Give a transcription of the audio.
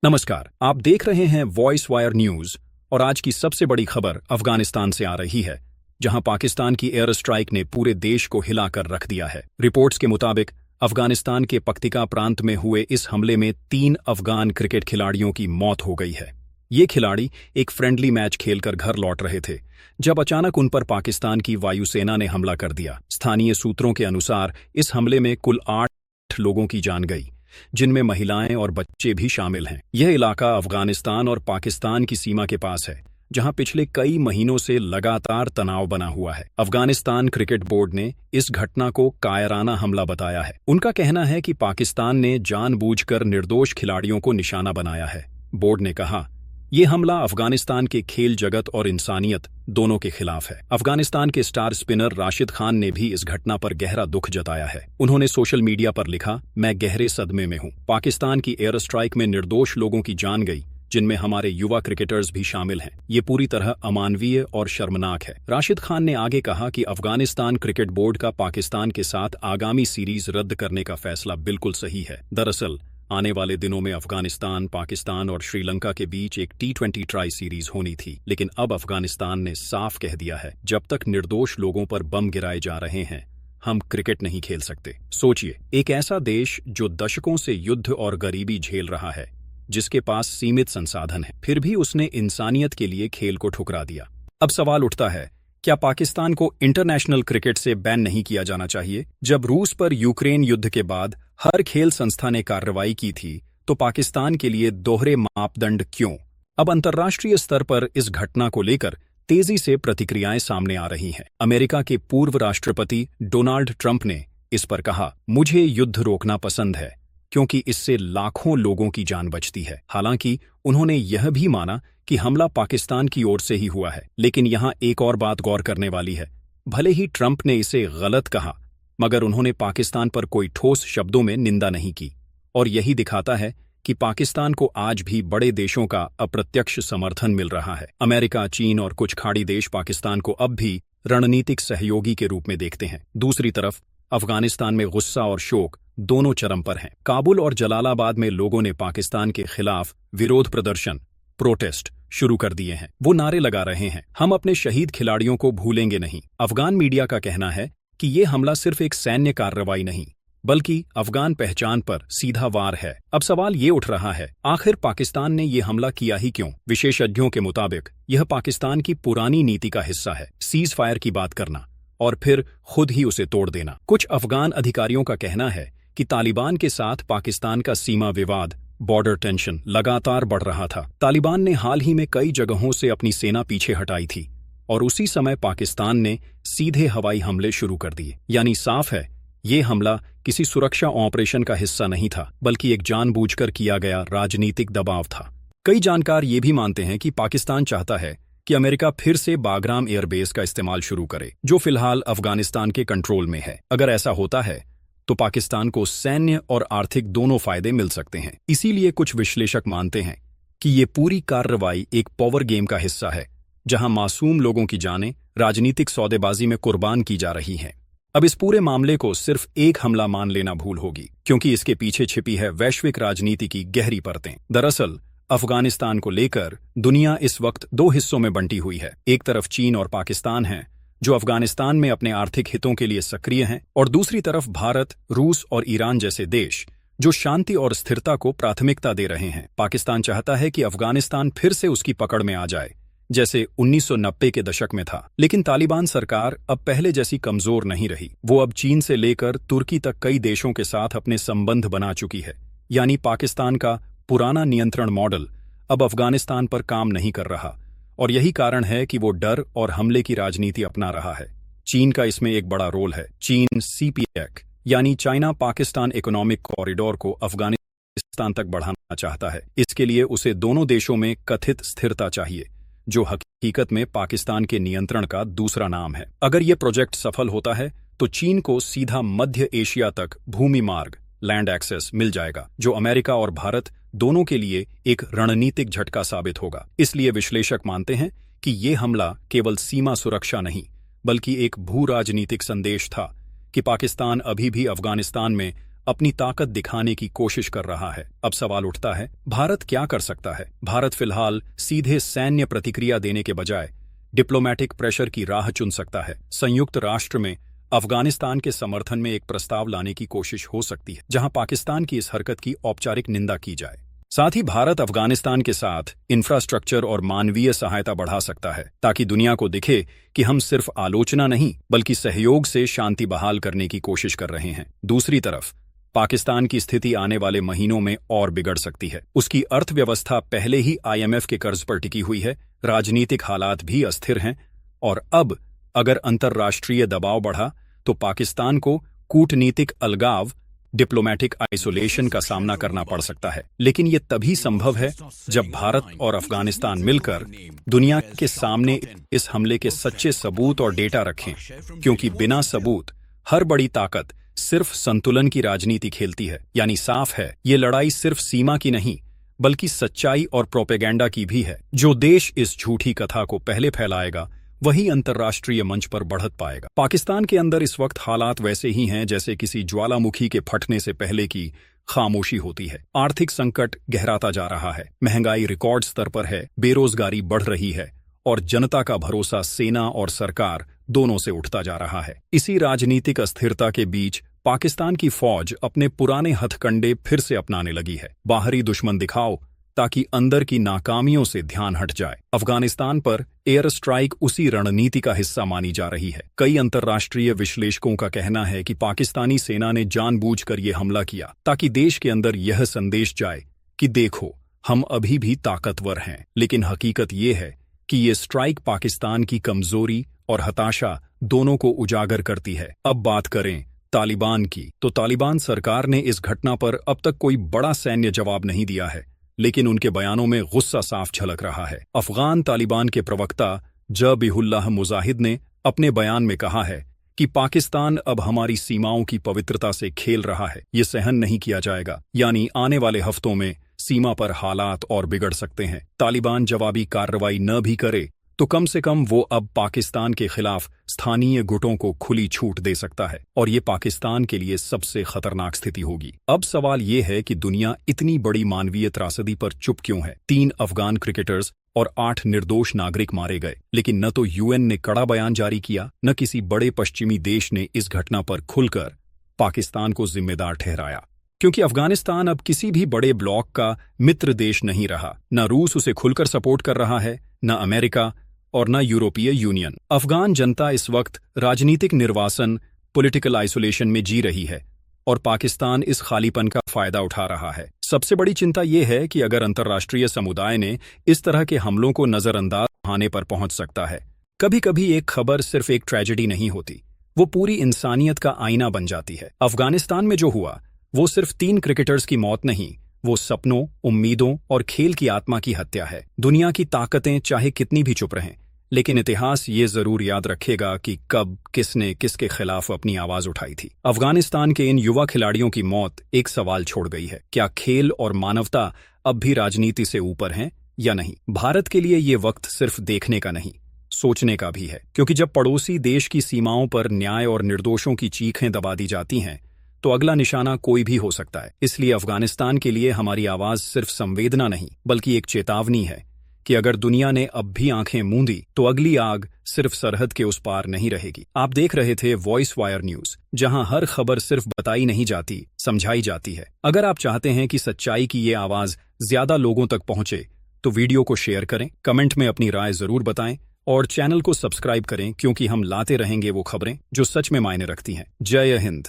नमस्कार, आप देख रहे हैं वॉइस वायर न्यूज और आज की सबसे बड़ी खबर अफगानिस्तान से आ रही है, जहां पाकिस्तान की एयर स्ट्राइक ने पूरे देश को हिलाकर रख दिया है। रिपोर्ट्स के मुताबिक अफगानिस्तान के पक्तिका प्रांत में हुए इस हमले में 3 अफगान क्रिकेट खिलाड़ियों की मौत हो गई है। ये खिलाड़ी एक फ्रेंडली मैच खेलकर घर लौट रहे थे, जब अचानक उन पर पाकिस्तान की वायुसेना ने हमला कर दिया। स्थानीय सूत्रों के अनुसार इस हमले में कुल 8 लोगों की जान गई, जिनमें महिलाएं और बच्चे भी शामिल हैं। यह इलाका अफगानिस्तान और पाकिस्तान की सीमा के पास है, जहां पिछले कई महीनों से लगातार तनाव बना हुआ है। अफगानिस्तान क्रिकेट बोर्ड ने इस घटना को कायराना हमला बताया है। उनका कहना है कि पाकिस्तान ने जानबूझकर निर्दोष खिलाड़ियों को निशाना बनाया है। बोर्ड ने कहा, ये हमला अफगानिस्तान के खेल जगत और इंसानियत दोनों के खिलाफ है। अफगानिस्तान के स्टार स्पिनर राशिद खान ने भी इस घटना पर गहरा दुख जताया है। उन्होंने सोशल मीडिया पर लिखा, मैं गहरे सदमे में हूं। पाकिस्तान की एयर स्ट्राइक में निर्दोष लोगों की जान गई, जिनमें हमारे युवा क्रिकेटर्स भी शामिल हैं। ये पूरी तरह अमानवीय और शर्मनाक है। राशिद खान ने आगे कहा कि अफगानिस्तान क्रिकेट बोर्ड का पाकिस्तान के साथ आगामी सीरीज रद्द करने का फैसला बिल्कुल सही है। दरअसल आने वाले दिनों में अफगानिस्तान, पाकिस्तान और श्रीलंका के बीच एक T20 ट्राई सीरीज होनी थी, लेकिन अब अफगानिस्तान ने साफ कह दिया है, जब तक निर्दोष लोगों पर बम गिराए जा रहे हैं, हम क्रिकेट नहीं खेल सकते। सोचिए, एक ऐसा देश जो दशकों से युद्ध और गरीबी झेल रहा है, जिसके पास सीमित संसाधन है, फिर भी उसने इंसानियत के लिए खेल को ठुकरा दिया। अब सवाल उठता है, क्या पाकिस्तान को इंटरनेशनल क्रिकेट से बैन नहीं किया जाना चाहिए? जब रूस पर यूक्रेन युद्ध के बाद हर खेल संस्था ने कार्रवाई की थी, तो पाकिस्तान के लिए दोहरे मापदंड क्यों? अब अंतर्राष्ट्रीय स्तर पर इस घटना को लेकर तेजी से प्रतिक्रियाएं सामने आ रही हैं। अमेरिका के पूर्व राष्ट्रपति डोनाल्ड ट्रंप ने इस पर कहा, मुझे युद्ध रोकना पसंद है, क्योंकि इससे लाखों लोगों की जान बचती है। हालांकि उन्होंने यह भी माना कि हमला पाकिस्तान की ओर से ही हुआ है। लेकिन यहां एक और बात गौर करने वाली है। भले ही ट्रंप ने इसे गलत कहा, मगर उन्होंने पाकिस्तान पर कोई ठोस शब्दों में निंदा नहीं की, और यही दिखाता है कि पाकिस्तान को आज भी बड़े देशों का अप्रत्यक्ष समर्थन मिल रहा है। अमेरिका, चीन और कुछ खाड़ी देश पाकिस्तान को अब भी रणनीतिक सहयोगी के रूप में देखते हैं। दूसरी तरफ अफगानिस्तान में गुस्सा और शोक दोनों चरम पर हैं। काबुल और जलालाबाद में लोगों ने पाकिस्तान के खिलाफ विरोध प्रदर्शन, प्रोटेस्ट शुरू कर दिए हैं। वो नारे लगा रहे हैं, हम अपने शहीद खिलाड़ियों को भूलेंगे नहीं। अफगान मीडिया का कहना है कि ये हमला सिर्फ एक सैन्य कार्रवाई नहीं, बल्कि अफगान पहचान पर सीधा वार है। अब सवाल ये उठ रहा है, आखिर पाकिस्तान ने ये हमला किया ही क्यों? विशेषज्ञों के मुताबिक यह पाकिस्तान की पुरानी नीति का हिस्सा है, सीज फायर की बात करना और फिर खुद ही उसे तोड़ देना। कुछ अफगान अधिकारियों का कहना है कि तालिबान के साथ पाकिस्तान का सीमा विवाद, बॉर्डर टेंशन लगातार बढ़ रहा था। तालिबान ने हाल ही में कई जगहों से अपनी सेना पीछे हटाई थी, और उसी समय पाकिस्तान ने सीधे हवाई हमले शुरू कर दिए। यानी साफ है, ये हमला किसी सुरक्षा ऑपरेशन का हिस्सा नहीं था, बल्कि एक जानबूझकर किया गया राजनीतिक दबाव था। कई जानकार ये भी मानते हैं कि पाकिस्तान चाहता है कि अमेरिका फिर से बागराम एयरबेस का इस्तेमाल शुरू करे, जो फिलहाल अफगानिस्तान के कंट्रोल में है। अगर ऐसा होता है तो पाकिस्तान को सैन्य और आर्थिक दोनों फायदे मिल सकते हैं। इसीलिए कुछ विश्लेषक मानते हैं कि ये पूरी कार्रवाई एक पावर गेम का हिस्सा है, जहां मासूम लोगों की जानें राजनीतिक सौदेबाजी में कुर्बान की जा रही हैं। अब इस पूरे मामले को सिर्फ एक हमला मान लेना भूल होगी, क्योंकि इसके पीछे छिपी है वैश्विक राजनीति की गहरी परतें। दरअसल अफगानिस्तान को लेकर दुनिया इस वक्त 2 हिस्सों में बंटी हुई है। एक तरफ चीन और पाकिस्तान हैं, जो अफगानिस्तान में अपने आर्थिक हितों के लिए सक्रिय हैं, और दूसरी तरफ भारत, रूस और ईरान जैसे देश, जो शांति और स्थिरता को प्राथमिकता दे रहे हैं। पाकिस्तान चाहता है कि अफगानिस्तान फिर से उसकी पकड़ में आ जाए, जैसे 1990 के दशक में था। लेकिन तालिबान सरकार अब पहले जैसी कमजोर नहीं रही। वो अब चीन से लेकर तुर्की तक कई देशों के साथ अपने संबंध बना चुकी है। यानी पाकिस्तान का पुराना नियंत्रण मॉडल अब अफगानिस्तान पर काम नहीं कर रहा, और यही कारण है कि वो डर और हमले की राजनीति अपना रहा है। चीन का इसमें एक बड़ा रोल है। चीन CPEC यानी चाइना पाकिस्तान इकोनॉमिक कॉरिडोर को अफगानिस्तान तक बढ़ाना चाहता है। इसके लिए उसे दोनों देशों में कथित स्थिरता चाहिए, जो हकीकत में पाकिस्तान के नियंत्रण का दूसरा नाम है। अगर ये प्रोजेक्ट सफल होता है तो चीन को सीधा मध्य एशिया तक भूमि मार्ग, लैंड एक्सेस मिल जाएगा, जो अमेरिका और भारत दोनों के लिए एक रणनीतिक झटका साबित होगा। इसलिए विश्लेषक मानते हैं कि ये हमला केवल सीमा सुरक्षा नहीं, बल्कि एक भू राजनीतिक संदेश था कि पाकिस्तान अभी भी अफगानिस्तान में अपनी ताकत दिखाने की कोशिश कर रहा है। अब सवाल उठता है, भारत क्या कर सकता है? भारत फिलहाल सीधे सैन्य प्रतिक्रिया देने के बजाय डिप्लोमैटिक प्रेशर की राह चुन सकता है। संयुक्त राष्ट्र में अफगानिस्तान के समर्थन में एक प्रस्ताव लाने की कोशिश हो सकती है, जहां पाकिस्तान की इस हरकत की औपचारिक निंदा की जाए। साथ ही भारत अफगानिस्तान के साथ इंफ्रास्ट्रक्चर और मानवीय सहायता बढ़ा सकता है, ताकि दुनिया को दिखे कि हम सिर्फ आलोचना नहीं बल्कि सहयोग से शांति बहाल करने की कोशिश कर रहे हैं। दूसरी तरफ पाकिस्तान की स्थिति आने वाले महीनों में और बिगड़ सकती है। उसकी अर्थव्यवस्था पहले ही IMF के कर्ज पर टिकी हुई है, राजनीतिक हालात भी अस्थिर हैं, और अब अगर अंतर्राष्ट्रीय दबाव बढ़ा तो पाकिस्तान को कूटनीतिक अलगाव, डिप्लोमैटिक आइसोलेशन का सामना करना पड़ सकता है। लेकिन ये तभी संभव है जब भारत और अफगानिस्तान मिलकर दुनिया के सामने इस हमले के सच्चे सबूत और डेटा रखें, क्योंकि बिना सबूत हर बड़ी ताकत सिर्फ संतुलन की राजनीति खेलती है। यानी साफ है, ये लड़ाई सिर्फ सीमा की नहीं बल्कि सच्चाई और प्रोपेगेंडा की भी है। जो देश इस झूठी कथा को पहले फैलाएगा वही अंतर्राष्ट्रीय मंच पर बढ़त पाएगा। पाकिस्तान के अंदर इस वक्त हालात वैसे ही हैं जैसे किसी ज्वालामुखी के फटने से पहले की खामोशी होती है। आर्थिक संकट गहराता जा रहा है, महंगाई रिकॉर्ड स्तर पर है, बेरोजगारी बढ़ रही है और जनता का भरोसा सेना और सरकार दोनों से उठता जा रहा है। इसी राजनीतिक अस्थिरता के बीच पाकिस्तान की फौज अपने पुराने हथकंडे फिर से अपनाने लगी है। बाहरी दुश्मन दिखाओ ताकि अंदर की नाकामियों से ध्यान हट जाए। अफगानिस्तान पर एयर स्ट्राइक उसी रणनीति का हिस्सा मानी जा रही है। कई अंतर्राष्ट्रीय विश्लेषकों का कहना है कि पाकिस्तानी सेना ने जानबूझकर यह हमला किया ताकि देश के अंदर यह संदेश जाए कि देखो, हम अभी भी ताकतवर हैं। लेकिन हकीकत यह है कि ये स्ट्राइक पाकिस्तान की कमजोरी और हताशा दोनों को उजागर करती है। अब बात करें तालिबान की, तो तालिबान सरकार ने इस घटना पर अब तक कोई बड़ा सैन्य जवाब नहीं दिया है, लेकिन उनके बयानों में गुस्सा साफ झलक रहा है। अफगान तालिबान के प्रवक्ता ज़बीहुल्लाह मुजाहिद ने अपने बयान में कहा है कि पाकिस्तान अब हमारी सीमाओं की पवित्रता से खेल रहा है, ये सहन नहीं किया जाएगा। यानी आने वाले हफ्तों में सीमा पर हालात और बिगड़ सकते हैं। तालिबान जवाबी कार्रवाई न भी करे तो कम से कम वो अब पाकिस्तान के खिलाफ स्थानीय गुटों को खुली छूट दे सकता है, और ये पाकिस्तान के लिए सबसे खतरनाक स्थिति होगी। अब सवाल ये है कि दुनिया इतनी बड़ी मानवीय त्रासदी पर चुप क्यों है? 3 अफगान क्रिकेटर्स और 8 निर्दोष नागरिक मारे गए, लेकिन न तो UN ने कड़ा बयान जारी किया, न किसी बड़े पश्चिमी देश ने इस घटना पर खुलकर पाकिस्तान को जिम्मेदार ठहराया। क्योंकि अफगानिस्तान अब किसी भी बड़े ब्लॉक का मित्र देश नहीं रहा। न रूस उसे खुलकर सपोर्ट कर रहा है, न अमेरिका और न यूरोपीय यूनियन। अफगान जनता इस वक्त राजनीतिक निर्वासन, पॉलिटिकल आइसोलेशन में जी रही है और पाकिस्तान इस खालीपन का फायदा उठा रहा है। सबसे बड़ी चिंता यह है कि अगर अंतर्राष्ट्रीय समुदाय ने इस तरह के हमलों को नजरअंदाज होने पर पहुंच सकता है। कभी कभी एक खबर सिर्फ एक ट्रेजेडी नहीं होती, वो पूरी इंसानियत का आईना बन जाती है। अफगानिस्तान में जो हुआ वो सिर्फ 3 क्रिकेटर्स की मौत नहीं, वो सपनों, उम्मीदों और खेल की आत्मा की हत्या है। दुनिया की ताकतें चाहे कितनी भी चुप रहें, लेकिन इतिहास ये जरूर याद रखेगा कि कब किसने किसके खिलाफ अपनी आवाज उठाई थी। अफगानिस्तान के इन युवा खिलाड़ियों की मौत एक सवाल छोड़ गई है, क्या खेल और मानवता अब भी राजनीति से ऊपर हैं या नहीं? भारत के लिए ये वक्त सिर्फ देखने का नहीं, सोचने का भी है, क्योंकि जब पड़ोसी देश की सीमाओं पर न्याय और निर्दोषों की चीखें दबा दी जाती हैं तो अगला निशाना कोई भी हो सकता है। इसलिए अफगानिस्तान के लिए हमारी आवाज सिर्फ संवेदना नहीं बल्कि एक चेतावनी है कि अगर दुनिया ने अब भी आंखें मूंदी तो अगली आग सिर्फ सरहद के उस पार नहीं रहेगी। आप देख रहे थे वॉइस वायर न्यूज, जहां हर खबर सिर्फ बताई नहीं जाती, समझाई जाती है। अगर आप चाहते हैं कि सच्चाई की ये आवाज ज्यादा लोगों तक पहुंचे तो वीडियो को शेयर करें, कमेंट में अपनी राय जरूर बताएं और चैनल को सब्सक्राइब करें, क्योंकि हम लाते रहेंगे वो खबरें जो सच में मायने रखती हैं। जय हिंद।